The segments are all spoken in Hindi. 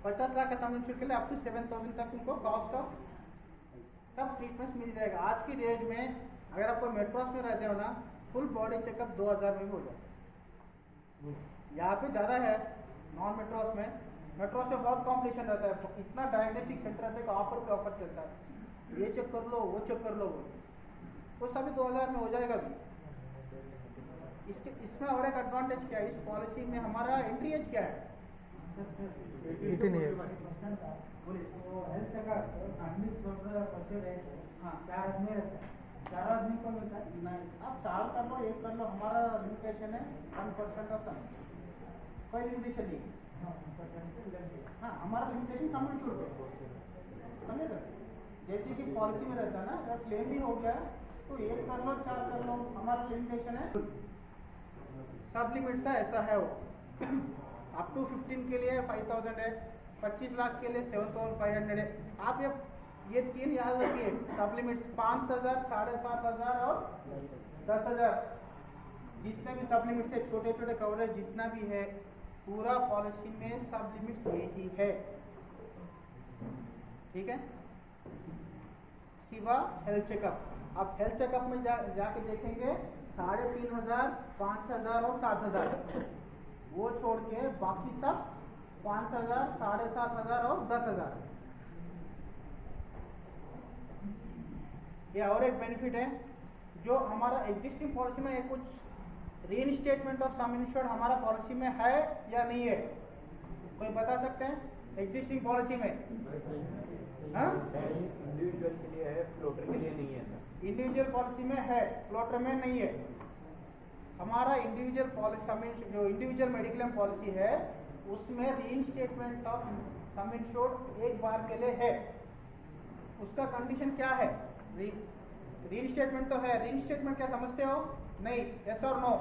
50 लाख का सम इंश्योर्ड के लिए अप टू 7,000 तक उनको कॉस्ट ऑफ सब ट्रीटमेंट्स मिल जाएगा। आज की डेट में अगर आपको मेट्रोस में रहते हो ना, फुल बॉडी चेकअप 2000 में भी हो जाए। यहाँ पे ज़्यादा है नॉन मेट्रोस में। मेट्रोस में बहुत कॉम्पिटिशन रहता है, इतना डायग्नोस्टिक सेंटर रहता है कि ऑफर पे ऑफर चलता है, ये चेक कर लो वो चेक कर लो, वो सभी 2000 में हो जाएगा भी। इसमें और एक एडवांटेज क्या है, इस पॉलिसी में हमारा एंट्री एज क्या है? 18 years। हेल्थ चेकअप आदमी बच्चे रहे, हाँ 4 आदमी रहता है, 4 आदमी को मिलता है नहीं, आप 4 कर लो 1 कर लो, हमारा लिमिटेशन है 1% ऑफ कम, कोई लिमिटेशन नहीं। हाँ हमारा लिमिटेशन कम इंश्योर्ड है, समझे सर? जैसे कि पॉलिसी में रहता है ना, अगर क्लेम भी हो गया तो 1 कर लो 4 कर लो, हमारा लिमिटेशन है। सब लिमिट सा ऐसा है वो अप टू 15 के लिए 5000 है, 25 लाख के लिए 7500 है। आप ये 3 याद रखिए, सब लिमिट्स 5000, 7500 और 10000, जितने भी सब लिमिट्स है, छोटे छोटे कवरेज जितना भी है, पूरा पॉलिसी में सब लिमिट्स यही है, ठीक है? सिवा हेल्थ चेकअप। अब हेल्थ चेकअप में जाके देखेंगे 3500, 5000 और 7000, वो छोड़ के बाकी सब 5000, 7500 और 10000। ये और एक बेनिफिट है जो हमारा एग्जिस्टिंग पॉलिसी में है, कुछ रीइंस्टेटमेंट ऑफ सम इंश्योर्ड हमारा पॉलिसी में है या नहीं है? कोई बता सकते हैं एग्जिस्टिंग पॉलिसी में? हाँ, इंडिविजुअल के लिए है, फ्लोटर के लिए नहीं है सर। इंडिविजुअल पॉलिसी में है, फ्लोटर में नहीं है। हमारा इंडिविजुअल पॉलिसी, जो इंडिविजुअल मेडिक्लेम पॉलिसी है, उसमें रीइंस्टेटमेंट ऑफ सम इंश्योर्ड एक बार के लिए है। उसका कंडीशन क्या है? रीइंस्टेटमेंट तो है। रीइंस्टेटमेंट क्या समझते हो? नहीं, यस और नो?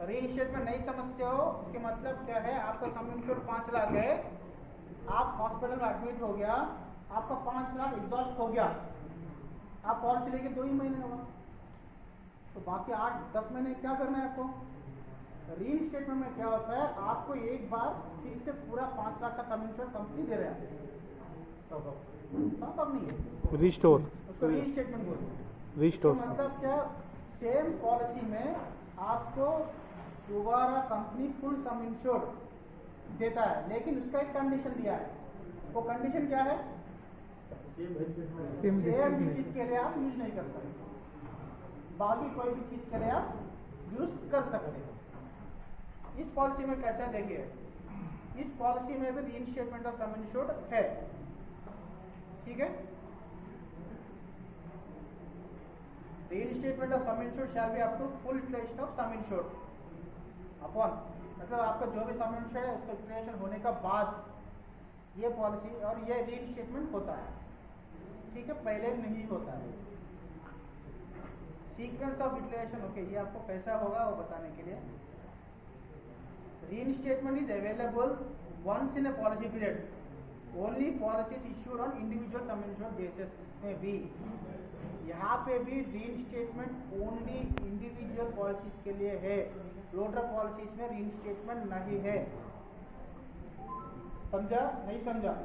रीइंस्टेटमेंट नहीं समझते हो, इसके मतलब क्या है? आपका सम इंश्योर्ड 5 लाख है, आप हॉस्पिटल में एडमिट हो गया, आपका 5 लाख एग्जॉस्ट हो गया, आप पॉलिसी लेके 2 ही महीने होगा, तो बाकी 8-10 महीने क्या करना है आपको? रीइंस्टेटमेंट में क्या होता है, आपको एक बार फिर से पूरा 5 लाख का सम इंश्योर्ड कंपनी दे रहे हैं, टॉप नहीं है, रिस्टोर, उसको रीइंस्टेटमेंट बोलते हैं। रिस्टोर तो मतलब क्या, सेम पॉलिसी में आपको दोबारा कंपनी फुल सम इंश्योर्ड देता है, लेकिन उसका एक कंडीशन दिया है। वो कंडीशन क्या है? सेम डिसीज के लिए आप यूज नहीं कर सकते, बाकी कोई भी चीज के लिए आप यूज कर सकते हैं। इस पॉलिसी में कैसा देखिए, इस पॉलिसी में भी रीइंस्टेटमेंट ऑफ सम इंश्योर्ड है, ठीक है? Reinstatement of sum insured shall be up to full utilisation of sum insured upon, मतलब आपका जो भी सम इंश्योर्ड है उसका यूटिलाइजेशन होने का बाद ये पॉलिसी और ये रीइंस्टेटमेंट होता है, ठीक है? पहले नहीं होता है। सीक्वेंस ऑफ यूटिलाइजेशन, ओके, ये आपको कैसा होगा वो बताने के लिए, reinstatement is available once in a policy period, only policies issued on individual sum insured basis में भी, यहाँ पे भी reinstatement only individual policies के लिए है, floater policies में reinstatement नहीं है। समझा नहीं समझा?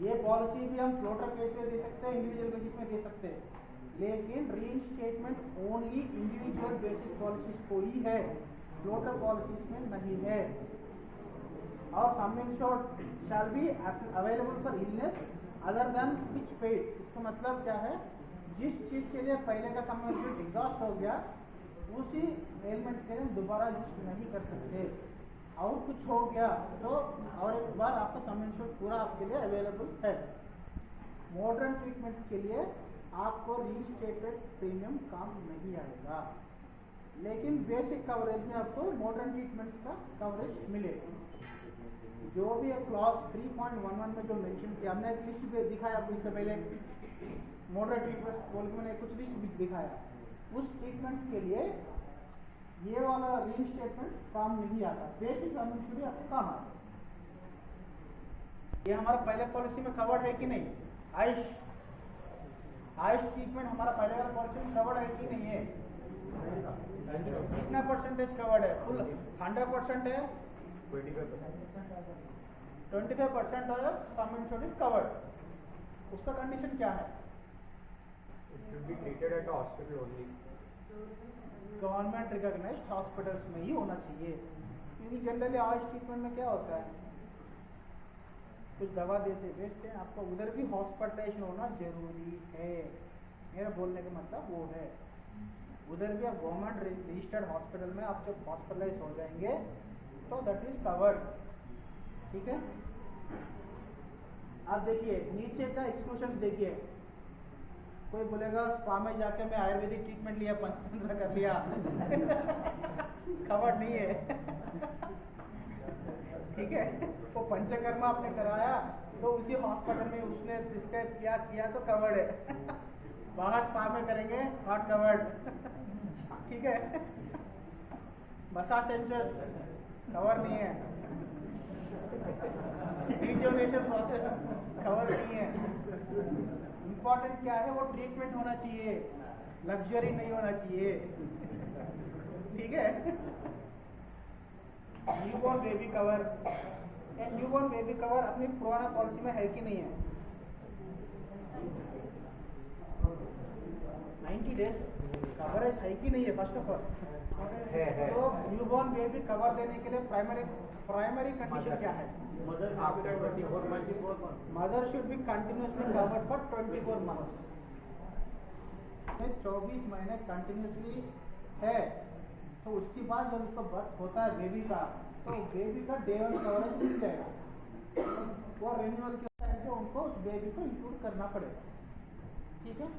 ये पॉलिसी भी हम फ्लोटर केस में दे सकते हैं, इंडिविजुअल बेसिस में दे सकते हैं, लेकिन रीइंस्टेटमेंट ओनली इंडिविजुअल बेसिस पॉलिसीज को ही है, फ्लोटर पॉलिसीज में नहीं है। और सम insured shall be available for illness other than which paid. इसका मतलब क्या है? जिस चीज के लिए पहले का सम इंश्योर्ड एग्जॉस्ट हो गया, उसी एलिमेंट के लिए दोबारा यूज नहीं कर सकते, और कुछ हो गया तो और एक बार आपका सम इंश्योर्ड पूरा आपके लिए अवेलेबल है। मॉडर्न ट्रीटमेंट्स के लिए आपको रीइंस्टेटेड प्रीमियम काम नहीं आएगा, लेकिन बेसिक कवरेज में आपको मॉडर्न ट्रीटमेंट्स का कवरेज मिलेगा। जो भी क्लॉज 3.11 में जो मेंशन किया, हमने एक लिस्ट भी दिखाया आपको इससे पहले, मॉडर्न ट्रीटमेंट्स बोल के मैंने कुछ लिस्ट भी दिखाया, उस ट्रीटमेंट्स के लिए ये वाला रीइंस्टेटमेंट काम नहीं आता, बेसिक सम इंश्योर्ड आपको काम आता है। ये हमारा पहले पॉलिसी में कवर्ड है कि नहीं? आयुष ट्रीटमेंट हमारा पहले वाला पॉलिसी में कवर्ड है कि नहीं है? कितना परसेंटेज कवर्ड है? फुल 100% है? 25% of sum insured is covered, उसका कंडीशन क्या है? It should be treated at a hospital only. Government recognised hospitals में ही होना चाहिए, क्योंकि जनरली आयुष ट्रीटमेंट में क्या होता है, कुछ दवा देते बेचते हैं, आपको उधर भी हॉस्पिटलाइजेशन होना जरूरी है। मेरा बोलने का मतलब वो है, उधर भी आप गवर्नमेंट रजिस्टर्ड हॉस्पिटल में आप जब हॉस्पिटलाइज हो जाएंगे तो दैट इज कवर्ड। ठीक है, आप देखिए नीचे का एक्सक्लूशन देखिए, कोई बोलेगा स्पा में जाके मैं आयुर्वेदिक ट्रीटमेंट लिया, पंचतंत्र कर लिया कवर्ड नहीं है। ठीक है, वो पंचकर्मा आपने कराया तो उसी हॉस्पिटल में उसने प्रिस्क्राइब किया तो कवर्ड है, बाहर स्पा में करेंगे नॉट कवर्ड। ठीक है, मसाज सेंटर्स कवर नहीं है, रिजुवेनेशन प्रोसेस कवर नहीं है। इंपॉर्टेंट क्या है, वो ट्रीटमेंट होना चाहिए, लग्जरी नहीं होना चाहिए। ठीक है, newborn baby cover, newborn baby cover अपनी पुराना पॉलिसी में है कि नहीं है? 90 डेज कवरेज है कि नहीं है? फर्स्ट ऑफ ऑल है। तो न्यूबॉर्न बेबी कवर देने के लिए प्राइमरी कंडीशन क्या है? After 24 months. Mother should be continuously covered for 24 months. 24 महीने कंटिन्यूसली है, तो उसके बाद जब उसका बर्थ होता है बेबी का, तो बेबी का डे 1 कवरेज मिल जाएगा। वो रिन्यूअल के टाइम पे उनको उस बेबी को इंक्लूड करना पड़ेगा। ठीक है,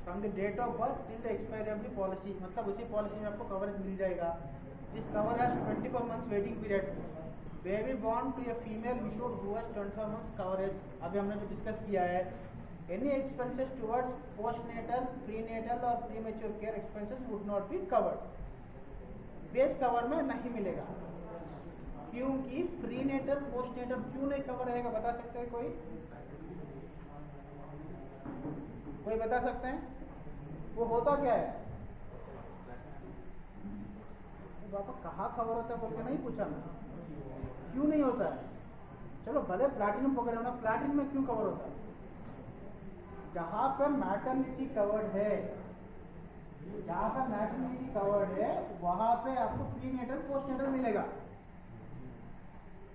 from the date of birth till the expiry of the policy, मतलब उसी पॉलिसी में आपको कवरेज मिल जाएगा। This cover has 24 months waiting period. Baby born to a female we should do 24 months coverage. अभी हमने जो डिस्कस किया है, any expenses towards postnatal, prenatal और premature care expenses would not be covered. Base cover में नहीं मिलेगा, क्योंकि प्रीनेटल पोस्टनेटल क्यों नहीं कवर रहेगा, बता सकते हैं कोई? कोई बता सकते हैं? वो होता क्या है? बाबा कहाँ कवर होता है बोल के नहीं पूछा मैं, क्यों नहीं होता है? चलो भले प्लैटिनम पकड़े ना, प्लैटिनम में क्यों कवर होता है? जहाँ पर मैटरनिटी कवर्ड है, जहाँ पर मैटरनिटी कवर्ड है वहां पे आपको प्रीनेटल पोस्टनेटल मिलेगा,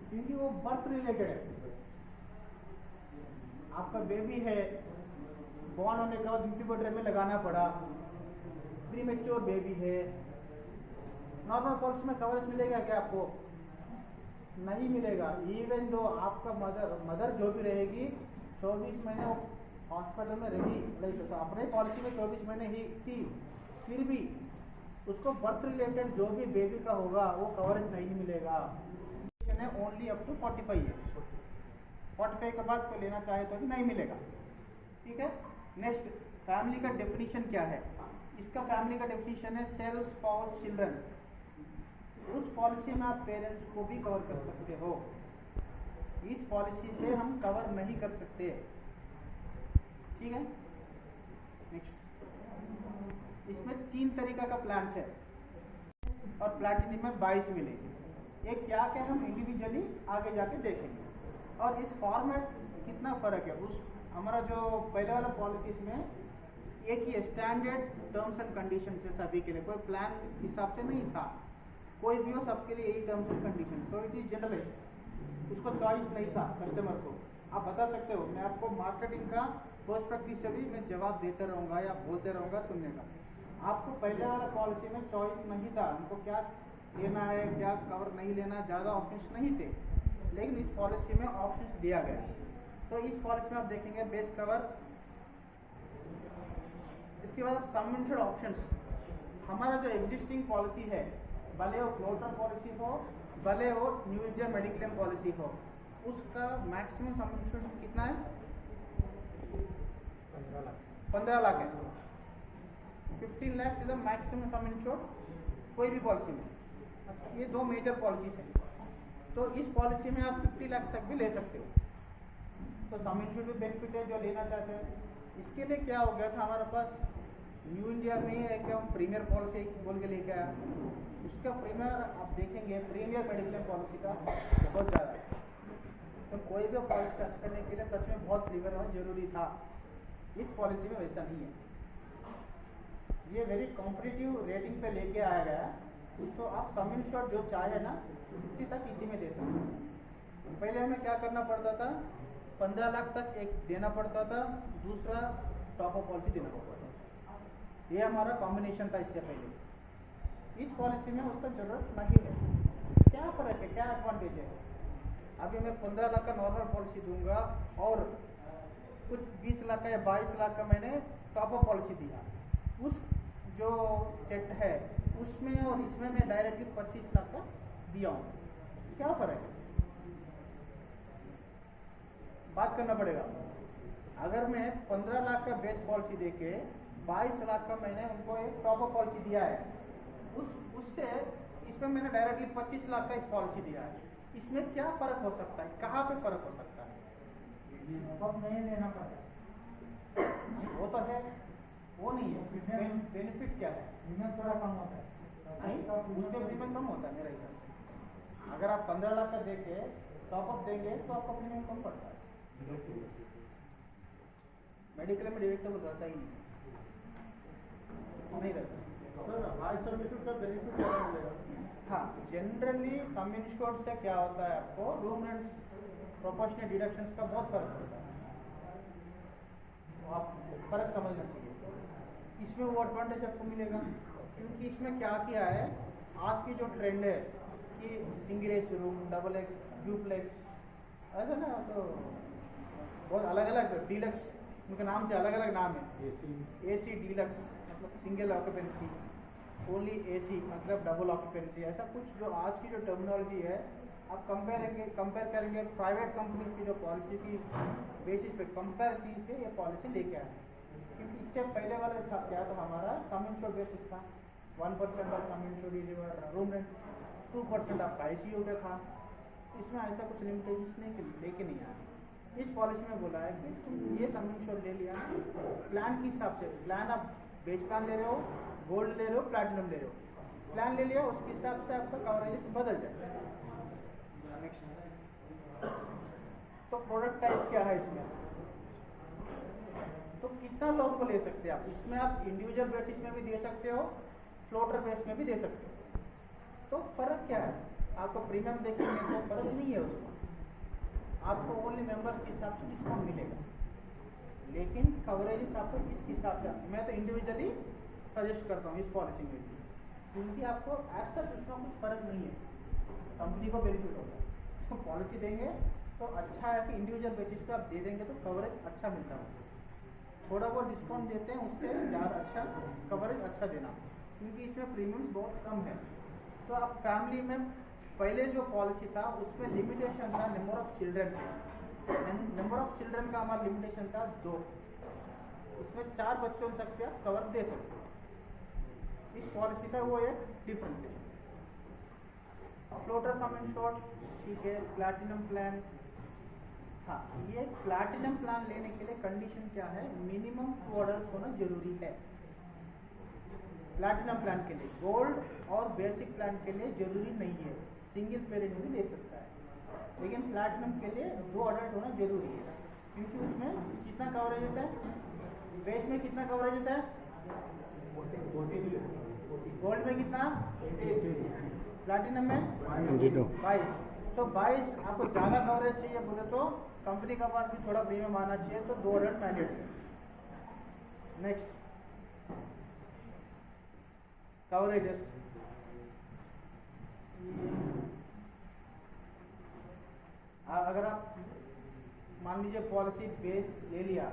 क्योंकि वो बर्थ रिलेटेड है। आपका बेबी है, बॉर्न होने के बाद इंक्यूबेटर में लगाना पड़ा, प्रीमेच्योर बेबी है, नॉर्मल पॉलिसी में कवरेज मिलेगा क्या आपको? नहीं मिलेगा। इवन दो आपका मदर जो भी रहेगी 24 महीने हॉस्पिटल में रही, तो अपने पॉलिसी में 24 महीने ही थी, फिर भी उसको बर्थ रिलेटेड जो भी बेबी का होगा वो कवरेज नहीं मिलेगा। ओनली अप टू 45 ईयर्स, 45 के बाद कोई लेना चाहे तो भी नहीं मिलेगा। ठीक है, नेक्स्ट फैमिली का डेफिनेशन क्या है? इसका फैमिली का डेफिनेशन है सेल्फ, स्पाउस, चिल्ड्रन। उस पॉलिसी में आप पेरेंट्स को भी कवर कर सकते हो, इस पॉलिसी पे हम कवर नहीं कर सकते। ठीक है, नेक्स्ट इसमें 3 तरीका का प्लान है और प्लैटिनम में 22 मिलेंगे। ये क्या क्या हम इंडिविजुअली आगे जाके देखेंगे। और इस फॉर्मेट कितना फर्क है, उस हमारा जो पहले वाला पॉलिसीज में एक ही स्टैंडर्ड टर्म्स एंड कंडीशन है सभी के लिए, कोई प्लान हिसाब से नहीं था, कोई भी हो सबके लिए यही terms and condition. So it is generalised, उसको चॉइस नहीं था कस्टमर को। आप बता सकते हो, मैं आपको मार्केटिंग का पर्सपेक्टिव से भी मैं जवाब देते रहूँगा या बोलते रहूँगा सुनने का। आपको पहले वाला पॉलिसी में चॉइस नहीं था, हमको क्या लेना है क्या कवर नहीं लेना, ज़्यादा ऑप्शंस नहीं थे, लेकिन इस पॉलिसी में ऑप्शंस दिया गया। तो इस पॉलिसी में आप देखेंगे बेस कवर, इसके बाद आप सम इंश्योर्ड ऑप्शंस। हमारा जो एग्जिस्टिंग पॉलिसी है, भले वो फ्लोटर पॉलिसी हो, भले वो न्यू इंडिया मेडिक्लेम पॉलिसी हो, उसका मैक्सिमम सम इंश्योर्ड कितना है? 15 लाख है। 15 lakh is the maximum some insured कोई भी पॉलिसी में। ये 2 मेजर पॉलिसीज हैं, तो इस पॉलिसी में आप 50 लाख तक भी ले सकते हो। तो सम इंश्योर्ड भी बेनिफिट है जो लेना चाहते हैं। इसके लिए क्या हो गया था, हमारे पास न्यू इंडिया में एक हम प्रीमियर पॉलिसी बोल के लेके आया, उसका प्रीमियर आप देखेंगे प्रीमियर मेडिक्लेम पॉलिसी का बहुत ज़्यादा है। तो कोई भी पॉलिसी टच करने के लिए सच में बहुत प्रीमियर होना जरूरी था। इस पॉलिसी में वैसा नहीं है, ये वेरी कॉम्पिटिटिव रेटिंग पे लेके आया गया, तो आप सम इंश्योर्ड जो चाहे ना 50 तक इसी में दे सकते हैं। पहले हमें क्या करना पड़ता था, 15 लाख तक एक देना पड़ता था, दूसरा टॉप अप पॉलिसी देना पड़ता था। ये हमारा कॉम्बिनेशन था इससे पहले। इस पॉलिसी में उसका जरूरत नहीं है। क्या फ़र्क है, क्या एडवांटेज है? अभी मैं 15 लाख का नॉर्मल पॉलिसी दूंगा और कुछ 20 लाख का या 22 लाख का मैंने टॉप अप पॉलिसी दिया, उस जो सेट है उसमें और इसमें मैं डायरेक्टली 25 लाख का दिया हूँ, क्या फ़र्क है? बात करना पड़ेगा। अगर मैं 15 लाख का बेस पॉलिसी देके 22 लाख का मैंने उनको एक टॉप अप पॉलिसी दिया है, उससे इसमें मैंने डायरेक्टली 25 लाख का एक पॉलिसी दिया है, इसमें क्या फ़र्क हो सकता है, कहाँ पे फ़र्क हो सकता है? नहीं लेना पड़ता, वो तो है, वो नहीं है। बेनिफिट क्या है? प्रीमियम थोड़ा कम होता है। नहीं, उसमें प्रीमियम कम होता है मेरे हिसाब से। अगर आप 15 लाख का देके टॉप अप देंगे तो आपका प्रीमियम कम पड़ता है। मेडिकल में डिडक्टेबल रहता ही नहीं रहता। हाँ, जनरली सम इंश्योर्ड से क्या होता है, आपको रूम रेंट प्रोपोर्शनल डिडक्शंस का बहुत फर्क पड़ता है, आप फर्क समझना चाहिए। इसमें वो एडवांटेज आपको मिलेगा क्योंकि इसमें क्या किया है, आज की जो ट्रेंड है कि single AC room, double X, duplex, ऐसा ना, तो बहुत अलग अलग डीलक्स, उनके नाम से अलग अलग नाम है। एसी डीलक्स मतलब सिंगल ऑक्यूपेंसी, ओनली एसी मतलब डबल ऑक्यूपेंसी, ऐसा कुछ जो आज की जो टर्मिनोलॉजी है आप कंपेयर करेंगे प्राइवेट कंपनीज की जो पॉलिसी की बेसिस पे कंपेयर कीजिए ये पॉलिसी लेके आए। क्योंकि इससे पहले वाला था क्या था, हमारा सम इंश्योर्ड बेसिस था, 1% of sum insured is your room rent, 2% आपका ICU का था। इसमें ऐसा कुछ लिमिटेशन नहीं लेके नहीं आया। इस पॉलिसी में बोला है कि तुम ये सम इंश्योर्ड ले लिया प्लान के हिसाब से, प्लान आप बेस प्लान ले रहे हो, गोल्ड ले रहे हो, प्लैटिनम ले रहे हो, प्लान ले लिया उसके हिसाब से आपका कवरेज बदल जाए। नेक्स्ट, तो प्रोडक्ट टाइप क्या है इसमें, तो कितना लोगों को ले सकते हैं आप? इसमें आप इंडिविजुअल बेसिस में भी दे सकते हो, फ्लोटर बेस में भी दे सकते हो। तो फर्क क्या है, आपको प्रीमियम देखेंगे तो फर्क नहीं है उसमें, आपको ओनली मेंबर्स के हिसाब से डिस्काउंट मिलेगा, लेकिन कवरेजेस आपको इस हिसाब से, मैं तो इंडिविजुअली सजेस्ट करता हूँ इस पॉलिसी में भी, क्योंकि आपको ऐसा उसमें कुछ फर्क नहीं है, कंपनी को बेनिफिट होगा। इसको पॉलिसी देंगे तो अच्छा है कि इंडिविजुअल बेसिस पे आप दे देंगे तो कवरेज अच्छा मिलता है, थोड़ा बहुत डिस्काउंट देते हैं उससे ज़्यादा अच्छा कवरेज अच्छा देना, क्योंकि इसमें प्रीमियम्स बहुत कम है। तो आप फैमिली में पहले जो पॉलिसी था उसमें लिमिटेशन था नंबर ऑफ चिल्ड्रन पे, नंबर ऑफ चिल्ड्रन का हमारा लिमिटेशन था 2, उसमें 4 बच्चों तक के आप कवर दे सकते हो। इस पॉलिसी का वो एक डिफरेंस है। फ्लोटर सम इंश्योर्ड, ठीक है, प्लैटिनम प्लान, हाँ, ये प्लैटिनम प्लान लेने के लिए कंडीशन क्या है, मिनिमम 2 ऑर्डर्स होना जरूरी है प्लैटिनम प्लान के लिए। गोल्ड और बेसिक प्लान के लिए जरूरी नहीं है, सिंगल पेरेंट भी ले सकता है, लेकिन प्लैटिनम के लिए 2 ऑर्डर होना जरूरी है, क्योंकि उसमें कितना कवरेजेस है, बेस में कितना कवरेजेस है, गोल्ड में कितना, प्लैटिनम में 22। तो 22 आपको ज़्यादा कवरेज चाहिए बोले तो कंपनी का पास भी थोड़ा प्रीमियम आना चाहिए, तो 2 ऑर्डर मैंडेटरी। नेक्स्ट, कवरेजेस, अगर आप मान लीजिए पॉलिसी बेस ले लिया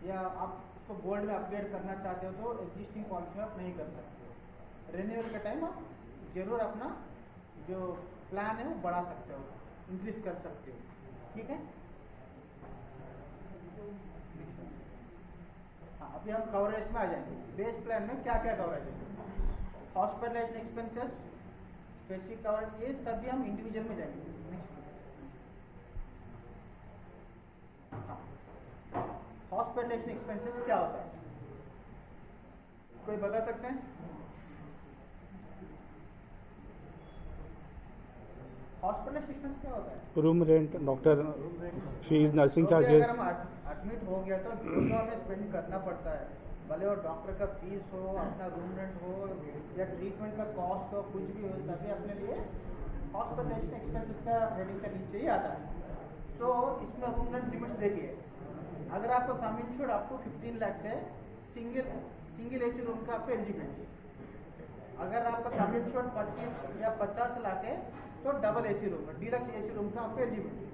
या आप उसको गोल्ड में अपग्रेड करना चाहते हो तो एग्जिस्टिंग पॉलिसी में आप नहीं कर सकते हो। रिन्यूअल के टाइम आप जरूर अपना जो प्लान है वो बढ़ा सकते हो, इंक्रीज कर सकते हो, ठीक है। हाँ, अभी हम कवरेज में आ जाएंगे। बेस प्लान में क्या क्या कवरेज है, हॉस्पिटलाइजेशन एक्सपेंसेस, स्पेसिफिक कवरेज, ये सभी हम इंडिविजुअल में जाएंगे। नेक्स्ट, हाँ, हॉस्पिटलाइजेशन एक्सपेंसेस क्या होता है, कोई बता सकते हैं? हॉस्पिटल एक्सपेंस क्या होता है? Room rent, doctor fees, nursing तो भी चार्जेस। अगर हम एडमिट हो गया तो जो जो हमें स्पेंड करना पड़ता है, भले वो डॉक्टर का फीस हो, अपना रूम रेंट हो या ट्रीटमेंट का कॉस्ट हो, कुछ भी हो, सभी अपने लिए हॉस्पिटलाइजेशन एक्सपेंसेस का हेडिंग के नीचे ही आता है। तो इसमें रूम रेंट लिमिट्स देखिए, अगर आपको sum insured up to 15 lakh है, सिंगल एसी रूम का आपको एलिजिबिलिटी। अगर आपका सम इंश्योर्ड 25 या 50 लाख है तो double AC room, deluxe AC room का आपको एलिजिबिलिटी।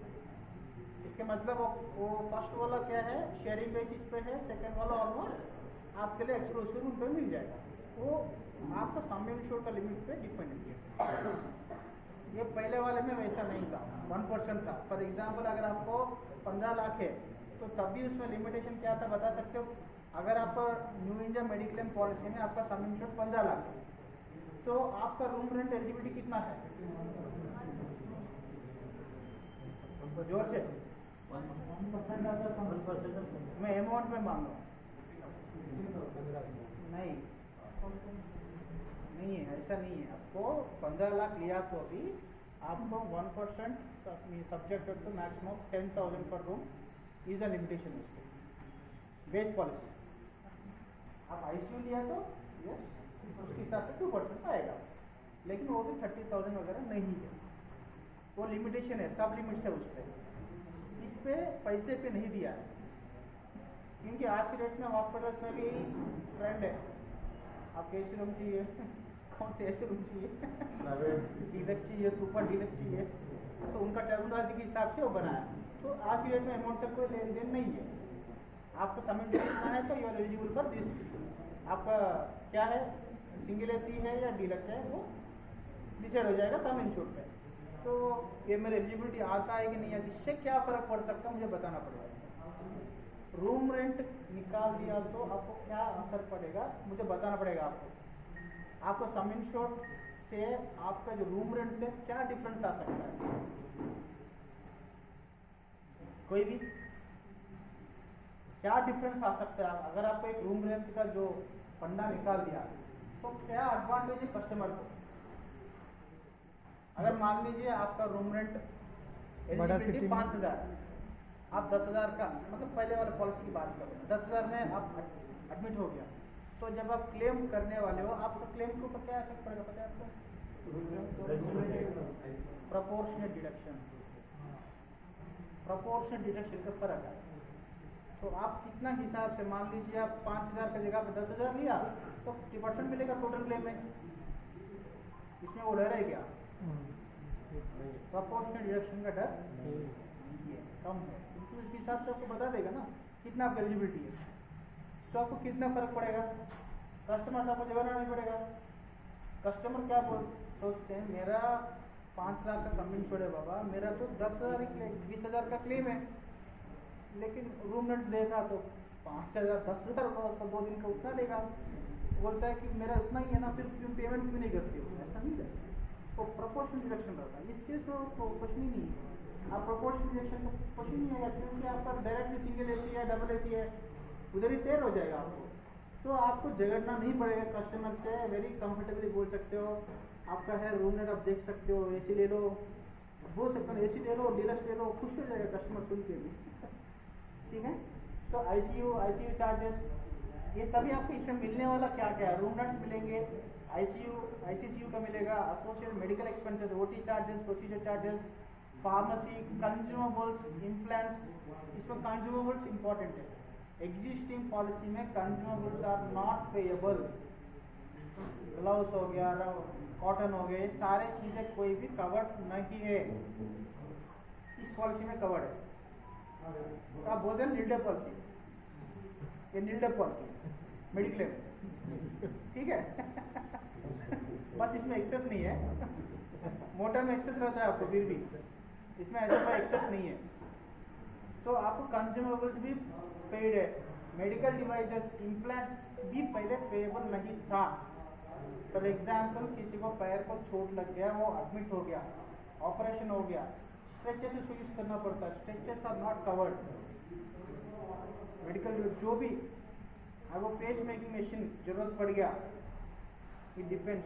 इसके मतलब वो फर्स्ट वाला क्या है, शेयरिंग बेसिस पे है, सेकंड वाला ऑलमोस्ट आपके लिए एक्सक्लूसिव रूम पे मिल जाएगा। वो आपका सम इंश्योर्ड का लिमिट पे डिपेंडेंट है। ये पहले वाले में वैसा नहीं था, 1% था। फॉर एग्जाम्पल अगर आपको 15 लाख है तो तब भी उसमें लिमिटेशन क्या था बता सकते हो? अगर आप न्यू इंडिया मेडिक्लेम पॉलिसी में आपका सम इंश्योर्ड 15 लाख है तो आपका रूम रेंट एलिजिबिलिटी कितना है? जोर से 1% मैं अमाउंट में मांग रहा हूँ। नहीं है, ऐसा नहीं है। आपको 15 लाख लिया तो भी आपको 1% सब्जेक्टेड टू मैक्सिमम ऑफ 10,000 पर रूम इज द लिमिटेशन उसके बेस पॉलिसी। आप आईसीयू लिया तो यस उसके हिसाब से 2% आएगा, लेकिन वो भी 30,000 वगैरह नहीं है। वो लिमिटेशन है, सब लिमिट्स है उस पर। इस पे पैसे पे नहीं दिया है, क्योंकि आज के डेट में हॉस्पिटल्स में भी ट्रेंड है, आपको एसी रूम चाहिए, कौन से एसी रूम चाहिए, डीलक्स चाहिए, सुपर डीलक्स चाहिए, तो उनका टेक्नोलॉजी के हिसाब से वो बनाया। तो आज की डेट में अमाउंट से कोई लेन देन नहीं है। आपको समझ देखना है तो you are eligible for this. आपका क्या है, सिंगल एसी है या डीलक्स है, वो डिसाइड हो जाएगा सम इंश्योर्ड पे। तो ये मेरे एलिजिबिलिटी आता है कि नहीं आता, इससे क्या फर्क पड़ सकता है मुझे बताना पड़ेगा। रूम रेंट निकाल दिया तो आपको क्या असर पड़ेगा मुझे बताना पड़ेगा आपको सम इंश्योर्ड से आपका जो रूम रेंट से क्या डिफरेंस आ सकता है, कोई भी क्या डिफरेंस आ सकता है? अगर आपको एक रूम रेंट का जो फंडा निकाल दिया तो क्या एडवांटेज है कस्टमर को? अगर मान लीजिए आपका रूम रेंट एलिजिबिलिटी 5,000, आप 10,000 का, मतलब पहले वाले पॉलिसी की बात कर रहे हैं, 10,000 में आप एडमिट हो गया, तो जब आप क्लेम करने वाले हो आपका क्लेम के ऊपर क्या इफेक्ट पड़ेगा पता है आपको? प्रोपोर्शनल डिडक्शन, प्रोपोर्शनल डिडक्शन का फर्क है। तो आप कितना हिसाब से, मान लीजिए आप 5,000 की जगह पे 10,000 लिया तो 50% मिलेगा टोटल क्लेम में, इसमें वो डर है क्या? प्रोपोर्शनल डिडक्शन का डर नहीं है, कम है, क्योंकि उसके हिसाब से आपको बता देगा ना कितना आपकी एलिजिबिलिटी है। तो आपको कितना फर्क पड़ेगा? कस्टमर से आपको जवाना नहीं पड़ेगा। कस्टमर क्या सोचते हैं, मेरा 5 लाख का सम इंश्योर्ड है बाबा, मेरा तो 10,000 20,000 का क्लेम है, लेकिन रूम रेंट देखा तो 5,000 10,000 होगा, उसका 2 दिन का उतना लेगा, बोलता है कि मेरा उतना ही है ना, फिर क्यों पेमेंट क्यों नहीं करती हो? ऐसा नहीं है, तो प्रोपोर्शनल डिडक्शन रहता है। इस केस में क्वेश्चन ही नहीं है, आप प्रोपोर्शनल डिडक्शन का क्वेश्चन नहीं आएगा, क्योंकि आपका डायरेक्टली सिंगल एसी है, डबल एसी है, उधर ही तैयार हो जाएगा आपको। तो आपको झगड़ना नहीं पड़ेगा कस्टमर से, वेरी कंफर्टेबली बोल सकते हो आपका है रूम रेंट, आप देख सकते हो, एसी ले लो, बोल सकते हो एसी ले लो, डीलक्स ले लो, खुश हो जाएगा कस्टमर सुन के भी। ठीक है, तो आईसीयू चार्जेस ये सभी आपको इसमें मिलने वाला क्या क्या है? रूम रेंट्स मिलेंगे, आईसीसीयू का मिलेगा, associated medical expenses, OT charges, procedure charges, pharmacy, consumables, implants. इसमें कंज्यूमेबल्स इंपॉर्टेंट है, एग्जिस्टिंग पॉलिसी में consumables are not payable. Gloves हो गया, कॉटन हो गए, सारे चीजें कोई भी कवर्ड नहीं है, इस पॉलिसी में कवर्ड है। तो आप बोलते हैं नील्डे पॉलिसी, ये नील्डे पॉलिसी मेडिक्लेम, ठीक है बस इसमें एक्सेस नहीं है, मोटर में एक्सेस रहता है आपको, फिर भी इसमें ऐसा कोई एक्सेस नहीं है। तो आपको कंज्यूमेबल्स भी पेड है, मेडिकल डिवाइसेस, इम्प्लांट्स भी पहले पेएबल नहीं था। फॉर एग्जाम्पल किसी को पैर को चोट लग गया, वो एडमिट हो गया, ऑपरेशन हो गया, स्ट्रेचेस इसको यूज करना पड़ता है, stretches are not covered. Medical जो भी अब वो पेस मेकिंग मशीन जरूरत पड़ गया, इट डिपेंड्स,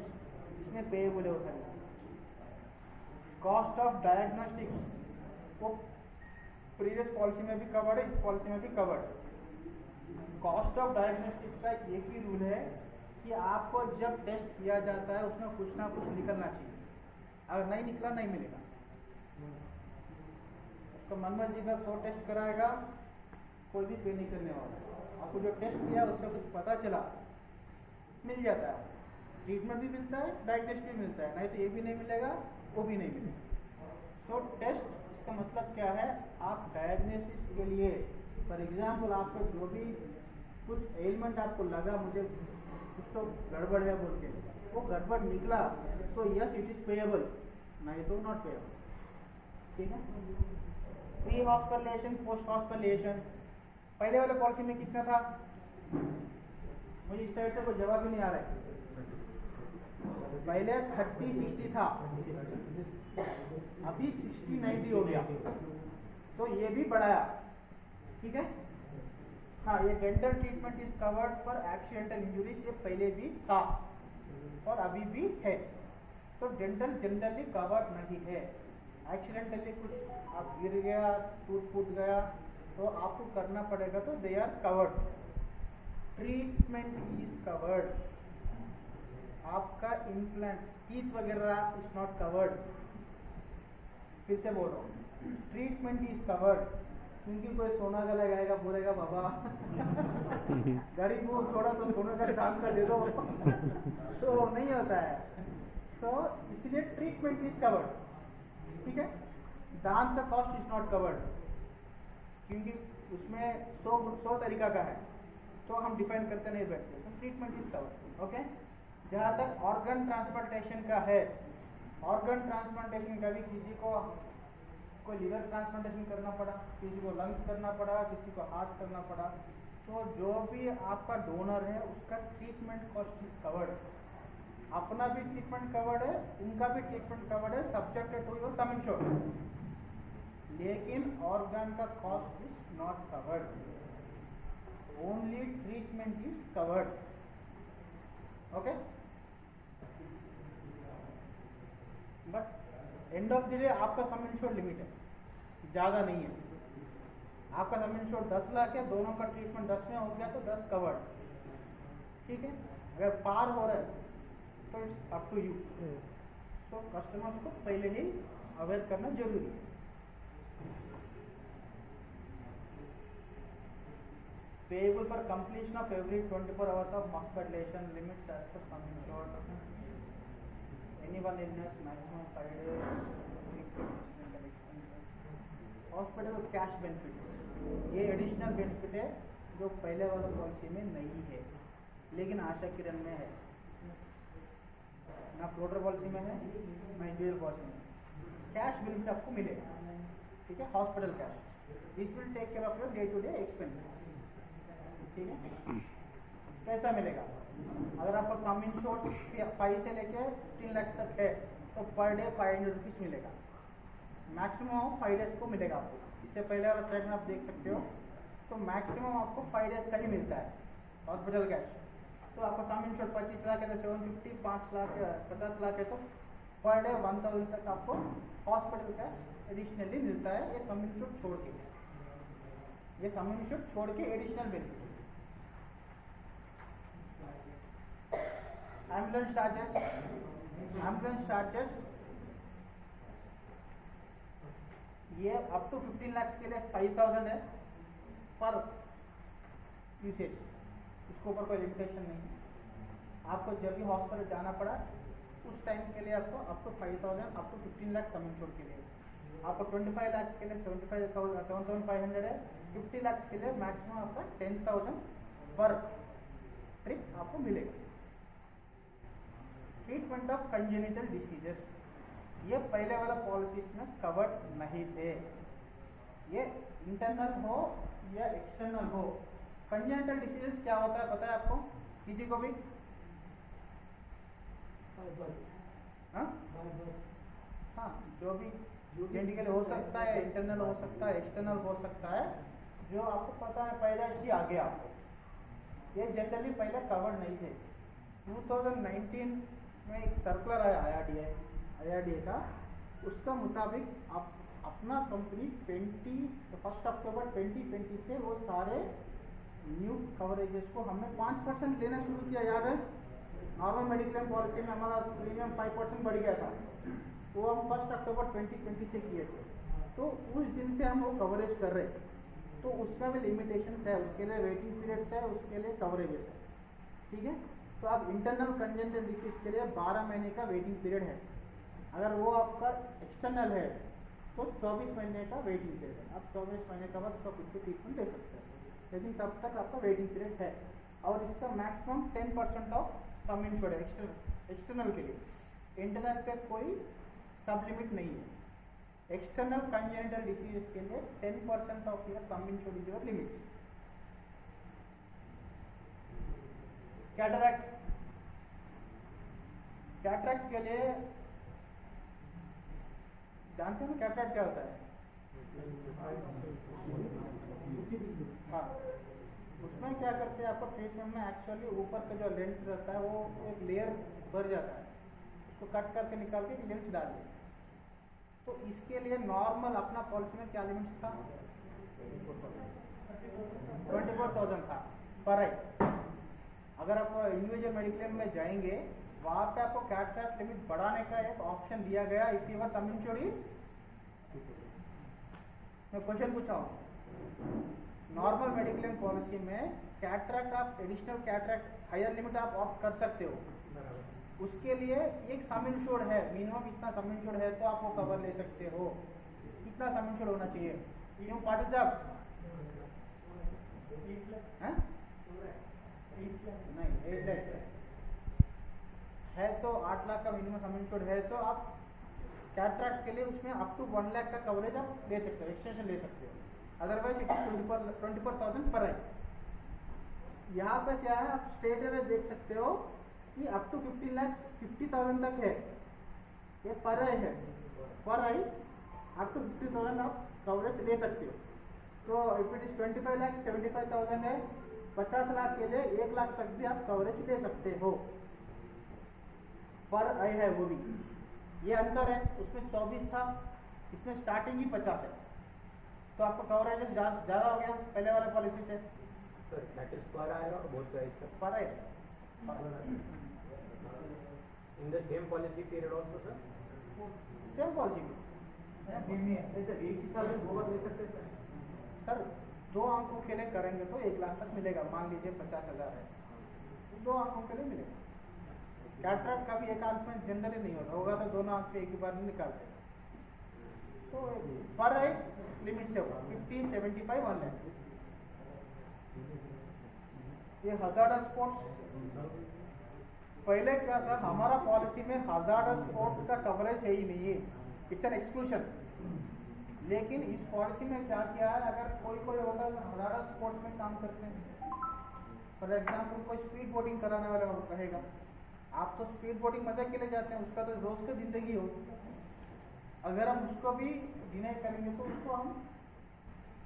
इसमें पेएबल हो सकता है। कॉस्ट ऑफ डायग्नोस्टिक्स वो प्रीवियस पॉलिसी में भी कवर्ड है, इस पॉलिसी में भी कवर्ड। कॉस्ट ऑफ डायग्नोस्टिक्स का एक ही रूल है कि आपको जब टेस्ट किया जाता है उसमें कुछ ना कुछ निकलना चाहिए, अगर नहीं निकला नहीं मिलेगा। तो मनमोहन जी का 100 टेस्ट कराएगा, कोई भी पे नहीं करने वाला। आपको जो टेस्ट किया उससे कुछ पता चला, मिल जाता है, ट्रीटमेंट भी मिलता है, डायग्नोस्टिक भी मिलता है, नहीं तो ये भी नहीं मिलेगा, वो भी नहीं मिलेगा। सो टेस्ट इसका मतलब क्या है, आप डायग्नोसिस के लिए फॉर एग्जाम्पल आपको जो भी कुछ एलिमेंट आपको लगा मुझे कुछ तो गड़बड़ है बोल के, वो गड़बड़ निकला तो यस इट इज पेएबल, नहीं तो नॉट पेएबल। ठीक है। प्री हॉस्पिटलाइजेशन, पोस्ट हॉस्पिटलाइजेशन, पहले वाले पॉलिसी में कितना था? मुझे इस साइड से कोई जवाब ही नहीं आ रहा है। पहले 30-60 था, अभी 60-90 हो गया, तो ये भी बढ़ाया। ठीक है। हाँ, ये dental treatment is covered for accidental injuries, ये पहले भी था और अभी भी है। तो डेंटल जनरली कवर्ड नहीं है। एक्सीडेंटली कुछ आप गिर गया, टूट फूट गया तो आपको करना पड़ेगा, तो they are covered. Treatment is covered. आपका इम्प्लांट, टीथ वगैरह इज नॉट कवर्ड। फिर से बोल रहा हूँ, ट्रीटमेंट इज कवर्ड। क्योंकि कोई सोना का लगाएगा, बोलेगा बाबा गरीब हूँ, थोड़ा तो सोना का दान का दे दो तो नहीं होता है। सो इसलिए ट्रीटमेंट इज कवर्ड। ठीक है। दान का कॉस्ट इज नॉट कवर्ड, क्योंकि उसमें 100 तरीका का है, तो हम डिफाइन करते नहीं बैठते। तो ट्रीटमेंट इज कवर्ड। ओके। जहाँ तक ऑर्गन ट्रांसप्लांटेशन का है, ऑर्गन ट्रांसप्लांटेशन का भी किसी को कोई लिवर ट्रांसप्लांटेशन करना पड़ा, किसी को लंग्स करना पड़ा, किसी को हार्ट करना पड़ा, तो जो भी आपका डोनर है उसका ट्रीटमेंट कॉस्ट इज कवर्ड। अपना भी ट्रीटमेंट कवर्ड है, उनका भी ट्रीटमेंट कवर्ड है, subjected to your sum insurance. लेकिन ऑर्गन का cost is not covered, only treatment is covered. Okay. But end of the day आपका सम इंश्योर्ड लिमिट है, ज़्यादा नहीं है। आपका सम इंश्योर्ड 10 लाख है, दोनों का ट्रीटमेंट 10 में हो गया तो 10 कवर्ड। ठीक है। अगर पार हो रहा है तो इट्स अप टू यू। तो कस्टमर्स को पहले ही अवेयर करना जरूरी है। Payable for completion of every 24 hours of hospitalization, limits as per sum insured. Any one illness, maximum 5 days. Medical expenses. Hospital cash benefits, ये एडिशनल बेनिफिट है जो पहले वाला पॉलिसी में नहीं है, लेकिन आशा किरण में है। ना फ्लोटर पॉलिसी में है, ना इंडिविजुअल पॉलिसी में। कैश बेनिफिट आपको मिलेगा। ठीक है। Hospital cash, this will take care of your day to day expenses. ठीक है। कैसा मिलेगा? अगर आपको सम इंश्योर्ड 5 से लेके 15 लाख तक है तो पर डे 500 रुपीज़ मिलेगा। मैक्सिमम 5 डेज को मिलेगा आपको। इससे पहले वाला स्लाइड में आप देख सकते हो, तो मैक्सिमम आपको 5 डेज का ही मिलता है हॉस्पिटल कैश। तो आपका सम इंश्योर्ड 25 लाख है तो 750, 5 लाख 50 लाख है तो पर डे 1000 तक आपको हॉस्पिटल कैश एडिशनली मिलता है। ये सम इंश्योर्ड छोड़ के, ये सम इंश्योर्ड छोड़ के एडिशनल बेनिफिट। एम्बुलेंस चार्जेस ये अप टू 15 लाख के लिए 5000 है पर यूसेज, इसके ऊपर कोई लिमिटेशन नहीं है। आपको जब भी हॉस्पिटल जाना पड़ा उस टाइम के लिए आपको up to 5000, up to 15 lakh sum insured के लिए। आपको 25 लाख के लिए 7500 है, 50 लाख के लिए मैक्सिमम आपका 10,000 पर ट्रिप आपको मिलेगा। ट्रीटमेंट ऑफ कंजेनिटल डिसीजेस, ये पहले वाला पॉलिसीज में कवर्ड नहीं थे। ये इंटरनल हो या एक्सटर्नल हो। कंजेनिटल डिसीजेस क्या होता है पता है आपको? किसी को भी? हाँ, जो भी जेनेटिकली हो सकता है, इंटरनल हो सकता है, एक्सटर्नल हो सकता है, जो आपको पता है पैदाइश ही आ गया आपको। ये जनरली पहले कवर्ड नहीं थे। 2019 में एक सर्कुलर आया IRDA का, उसका मुताबिक आप अपना कंपनी 1 अक्टूबर 2020 से वो सारे न्यू कवरेजेस को हमने 5% लेना शुरू किया। याद है, नॉर्मल मेडिक्लेम पॉलिसी में हमारा प्रीमियम 5% बढ़ गया था, वो हम 1 अक्टूबर 2020 से किए थे। तो उस दिन से हम वो कवरेज कर रहे हैं, तो उसमें भी लिमिटेशंस है, उसके लिए वेटिंग पीरियड्स है, उसके लिए कवरेजेस है। ठीक है, तो आप इंटरनल कंजेंटल डिसीज के लिए 12 महीने का वेटिंग पीरियड है। अगर वो आपका एक्सटर्नल है तो 24 महीने का वेटिंग पीरियड है। आप 24 महीने के बाद उसका कुछ भी ट्रीटमेंट ले सकते हैं, लेकिन तब तक आपका वेटिंग पीरियड है। और इसका मैक्सिमम 10% ऑफ सम इंश्योर्ड है एक्सटर्नल के लिए। इंटरनल पे कोई सब लिमिट नहीं है। एक्सटर्नल कंजेनिटल डिसीजेस के लिए 10% of your sum insured is your limits. Cataract के लिए जानते हैं ना कैटरैक्ट क्या होता है? हाँ, उसमें क्या करते हैं, आपको ट्रीटमेंट में एक्चुअली ऊपर का जो लेंस रहता है वो एक लेयर भर जाता है, उसको कट करके निकाल के लेंस डाल दिया। तो इसके लिए नॉर्मल अपना पॉलिसी में क्या लिमिट्स था? 24,000 था पर आई। अगर आप इंडिविजुअल मेडिक्लेम में जाएंगे, वहां पे आपको कैटरैक्ट लिमिट बढ़ाने का एक ऑप्शन दिया गया। If you are sum insured is, मैं क्वेश्चन पूछा हूँ, नॉर्मल मेडिक्लेम पॉलिसी में कैटरैक्ट आप एडिशनल कैटरैक्ट हायर लिमिट आप ऑप्ट कर सकते हो। उसके लिए एक सम इंश्योर्ड है, मिनिमम इतना सम इंश्योर्ड है तो आप वो कवर ले सकते हो। कितना सम इंश्योर्ड होना चाहिए? क्यों पाटिल साहब? नहीं, 8 लाख है तो 8 लाख का मिनिमम सम इंश्योर्ड है तो आप कैटरैक्ट के लिए उसमें अप टू 1 लाख का कवरेज आप ले सकते हो, एक्सटेंशन ले सकते हो। अदरवाइज इट इज 24,000 पर आई। यहाँ पे क्या है, आप स्ट्रेट अवे देख सकते हो कि अप टू 50,000 तक है, ये पर आई है। पर आई अप टू 50,000 आप कवरेज ले सकते हो। तो इफ इट इज 25 लाख 75,000 है, 50 लाख के लिए 1 लाख तक भी आप कवरेज ले सकते हो। पर आई है वो भी, ये अंतर है। उसमें 24 था, इसमें स्टार्टिंग ही 50 है, तो आपको कवरेज ज्यादा हो गया पहले वाले पॉलिसी से। सर दैट इज पर आएगा और बोथ प्राइस सर पर I in the same policy period also sir, same policy ऐसे एक ही साल में 2 बार ले सकते हैं सर। 2 आंखों के लिए करेंगे तो 1 लाख तक मिलेगा। मान लीजिए 50,000 है, 2 आंखों के लिए मिलेगा। कैटरैक्ट का भी एक आंख में जनरली नहीं होगा तो दोनों आंख पे एक ही बार निकालते हैं। तो पर आई लिमिट से होगा 50, 75, 1 लाख। ये हजार्डस स्पोर्ट्स, पहले क्या था, हमारा पॉलिसी में हजार्डस स्पोर्ट्स का कवरेज है ही नहीं है, इट्स एन एक्सक्लूशन। लेकिन इस पॉलिसी में क्या किया है, अगर कोई होगा हजार्डस स्पोर्ट्स में काम करते हैं, फॉर एग्जाम्पल कोई स्पीड बोटिंग कराने वाला रहेगा, आप तो स्पीड बोटिंग मजा के लिए जाते हैं, उसका तो रोज का जिंदगी हो, अगर हम उसको भी डिनाई करेंगे तो उसको हम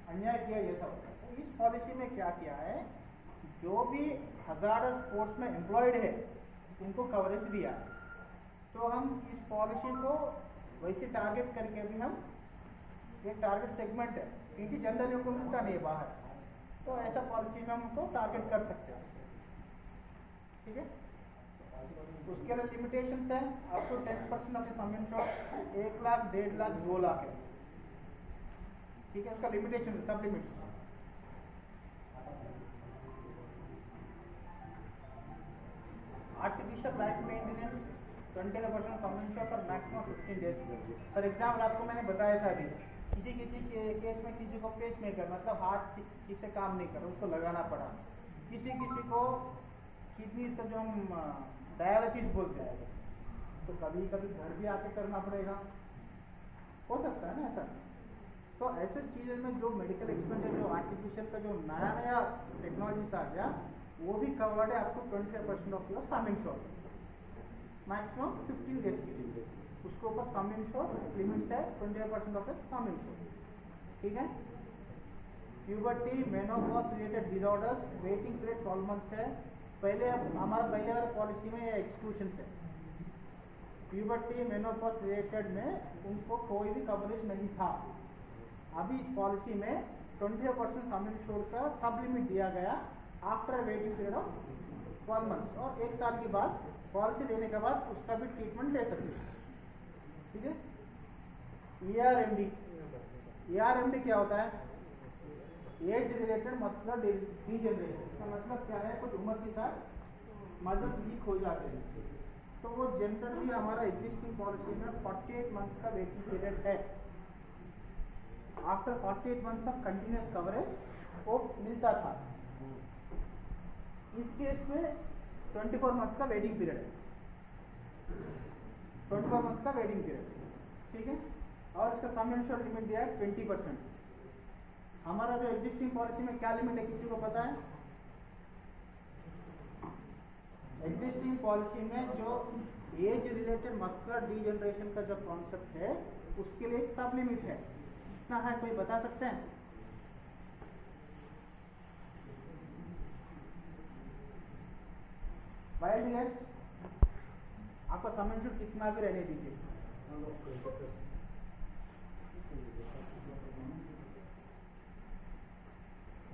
अन्याय किया जैसा होता है। तो इस पॉलिसी में क्या किया है, जो भी हजार्डस स्पोर्ट्स में एम्प्लॉयड है उनको कवरेज दिया। तो हम इस पॉलिसी को वैसे टारगेट करके भी हम एक टारगेट सेगमेंट है, क्योंकि जनरली उनको मिलता नहीं है बाहर, तो ऐसा पॉलिसी में हम उनको टारगेट कर सकते हैं। ठीक है, उसके लिए लिमिटेशंस है up to 10% of sum insured, 1 lakh, 1.5 lakh, 2 lakh है। ठीक है, उसका लिमिटेशन है, sub limits. Artificial life maintenance 20% sum insured for maximum 15 days. For example आपको मैंने बताया था अभी, किसी के केस में किसी को पेस मेकर मतलब हार्ट ठीक से काम नहीं कर रहा, उसको लगाना पड़ा। किसी को किडनीज का जो हम डायलिसिस बोलते हैं, तो कभी कभी घर भी आके करना पड़ेगा, हो सकता है ना ऐसा। तो ऐसे चीज़ों में जो मेडिकल एक्सपेंस जो आर्टिफिशियल का जो नया टेक्नोलॉजीज आ गया, वो भी कवर्ड है up to 25% of your sum insured, maximum 15 days के लिए। उसके ऊपर सम इंश्योर्ड लिमिट्स है 25% ऑफ सम इंश्योर्ड। ठीक है, puberty menopause related disorders waiting period 12 months है। पहले हमारा पहले वाले पॉलिसी में ये एक्सक्लूशन है। प्यूबर्टी मेनोपॉज रिलेटेड में उनको कोई भी कवरेज नहीं था। अभी इस पॉलिसी में 20% सम इंश्योर्ड का सब लिमिट दिया गया after waiting period of 12 months, और 1 साल के बाद पॉलिसी देने के बाद उसका भी ट्रीटमेंट ले सकते हैं। ठीक है। ERMD, ERMD क्या होता है? Age related muscular degeneration. इसका मतलब क्या है? कुछ उम्र के साथ मसल्स वीक हो जाते हैं, तो वो जनरली हमारा एग्जिस्टिंग पॉलिसी में 48 मंथ्स का वेटिंग पीरियड है। After 48 months of continuous coverage वो मिलता था। इस केस में 24 मंथ्स का वेटिंग पीरियड है। 24 मंथ्स का वेटिंग पीरियड, ठीक है। और इसका सम इंश्योर्ड लिमिट दिया है 20%। हमारा जो एग्जिस्टिंग पॉलिसी में क्या लिमिट है, किसी को पता है? एग्जिस्टिंग पॉलिसी में जो एज रिलेटेड मस्कुलर डीजनरेशन का जो कॉन्सेप्ट है उसके लिए एक सब लिमिट है। कितना है, कोई बता सकते हैं? वाइल्ड गैस आपका सम इंश्योर्ड कितना भी रहने दीजिए,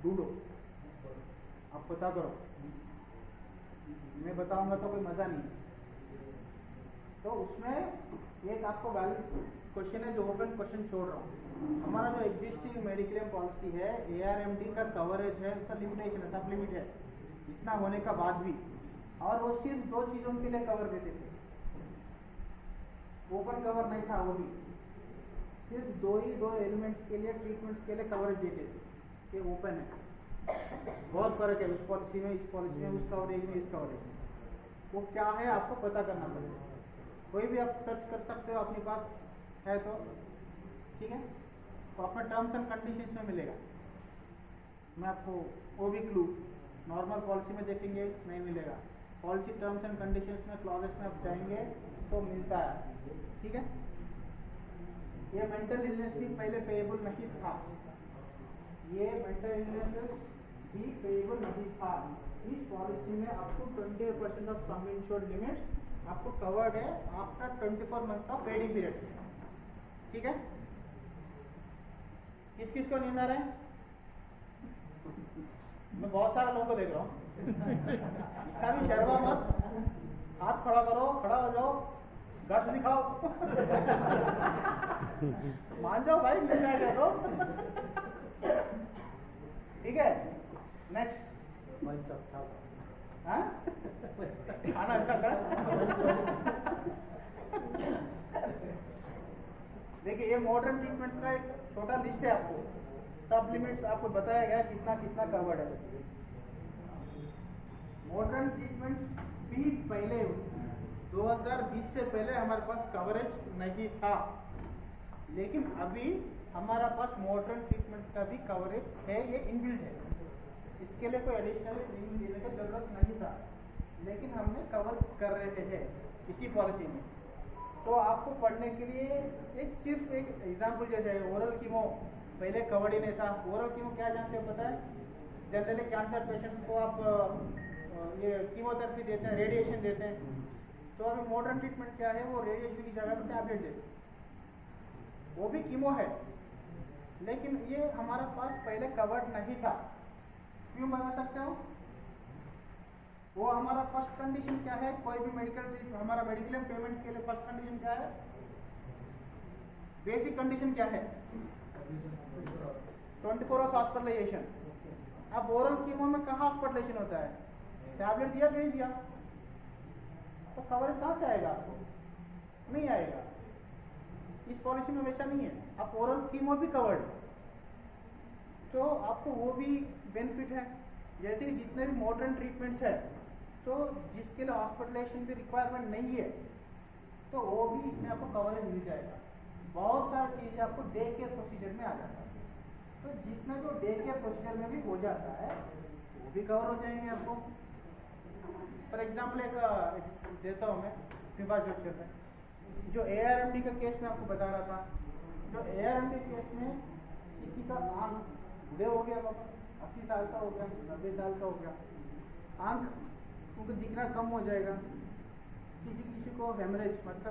ढूंढो, आप पता करो, मैं बताऊंगा तो कोई मजा नहीं। तो उसमें एक आपको वैलिड क्वेश्चन है जो ओपन क्वेश्चन छोड़ रहा हूँ। हमारा जो एग्जिस्टिंग मेडिक्लेम पॉलिसी है, ARMD का कवरेज है, उसका लिमिटेशन है, सब लिमिट है इतना होने का बाद भी, और वो सिर्फ 2 चीजों के लिए कवर देते थे। ओपन कवर नहीं था, वो भी सिर्फ 2 एलिमेंट्स के लिए, ट्रीटमेंट्स के लिए कवरेज देते थे। ये ओपन है, बहुत फर्क है उस पॉलिसी में, इस पॉलिसी में, उस कवरेज में, इस कवरेज में। वो क्या है आपको पता करना पड़ेगा। कोई भी आप सर्च कर सकते हो, अपने पास है तो, ठीक है। तो अपने टर्म्स एंड कंडीशंस में मिलेगा। मैं आपको वो भी क्लू, नॉर्मल पॉलिसी में देखेंगे नहीं मिलेगा, पॉलिसी टर्म्स एंड कंडीशंस में क्लॉजेस में आप जाएंगे तो मिलता है, ठीक है। ये मेंटल इलनेस भी पहले पेएबल नहीं था, ये मेंटल इलनेस भी पेएबल नहीं था। इस पॉलिसी में आपको 20% ऑफ सम इंश्योर्ड लिमिट्स आपको कवर्ड है after 24 months of waiting period, ठीक है। किस किस को नींद आ रहा है? मैं बहुत सारे लोगों को देख रहा हूँ। इतना भी शर्मा मत, हाथ खड़ा करो, खड़ा हो जाओ, गट्स दिखाओ। मान जाओ भाई, मिल जाएगा तो, ठीक है। नेक्स्ट, हाँ खाना अच्छा था। देखिए ये मॉडर्न ट्रीटमेंट्स का एक छोटा लिस्ट है, आपको सब लिमिट्स आपको बताया गया कितना कितना कवर्ड है। मॉडर्न ट्रीटमेंट्स भी पहले 2020 से पहले हमारे पास कवरेज नहीं था, लेकिन अभी हमारा पास मॉडर्न ट्रीटमेंट्स का भी कवरेज है, ये इनबिल्ट है। इसके लिए कोई एडिशनल प्रीमियम देने की जरूरत नहीं था, लेकिन हमने कवर कर रहे हैं इसी पॉलिसी में। तो आपको पढ़ने के लिए एक सिर्फ एक एग्जाम्पल जैसे ओरल कीमो पहले कवर्ड ही नहीं था। ओरल कीमो क्या जानते हो पता है? जनरली कैंसर पेशेंट्स को आप ये कीमोथेरेपी देते हैं, रेडिएशन देते हैं। तो अभी मॉडर्न ट्रीटमेंट क्या है, वो रेडिएशन की जगह पर टैबलेट देते हैं, वो भी कीमो है, लेकिन ये हमारे पास पहले कवर्ड नहीं था। क्यों बता सकते हो? वो हमारा फर्स्ट कंडीशन क्या है, कोई भी मेडिकल ट्रीटमेंट, हमारा मेडिक्लेम पेमेंट के लिए फर्स्ट कंडीशन क्या है, बेसिक कंडीशन क्या है? 24 आवर्स हॉस्पिटलाइजेशन। अब ओरल कीमो में कहाँ हॉस्पिटलाइजेशन होता है? टैबलेट दिया, भेज दिया, तो कवरेज कहाँ से आएगा? आपको नहीं आएगा। इस पॉलिसी में वैसा नहीं है, आप ओरल कीमो भी कवर्ड, तो आपको वो भी बेनिफिट है। जैसे ही जितने भी मॉडर्न ट्रीटमेंट्स है, तो जिसके लिए हॉस्पिटलाइजेशन की रिक्वायरमेंट नहीं है, तो वो भी इसमें आपको कवरेज मिल जाएगा। बहुत सारी चीज़ें आपको डे केयर प्रोसीजर में आ जाता है, तो जितना जो डे केयर प्रोसीजर में भी हो जाता है वो भी कवर हो जाएंगे आपको। फॉर एग्जाम्पल एक देता हूँ मैं, फिबा जो चल रहा है, जो ARMD का केस में आपको बता रहा था, जो ARMD केस में किसी का आंख बूढ़े हो गया पापा, 80 साल का हो गया, 90 साल का हो गया, आंख उनको दिखना कम हो जाएगा, किसी किसी को हेमरेज मतलब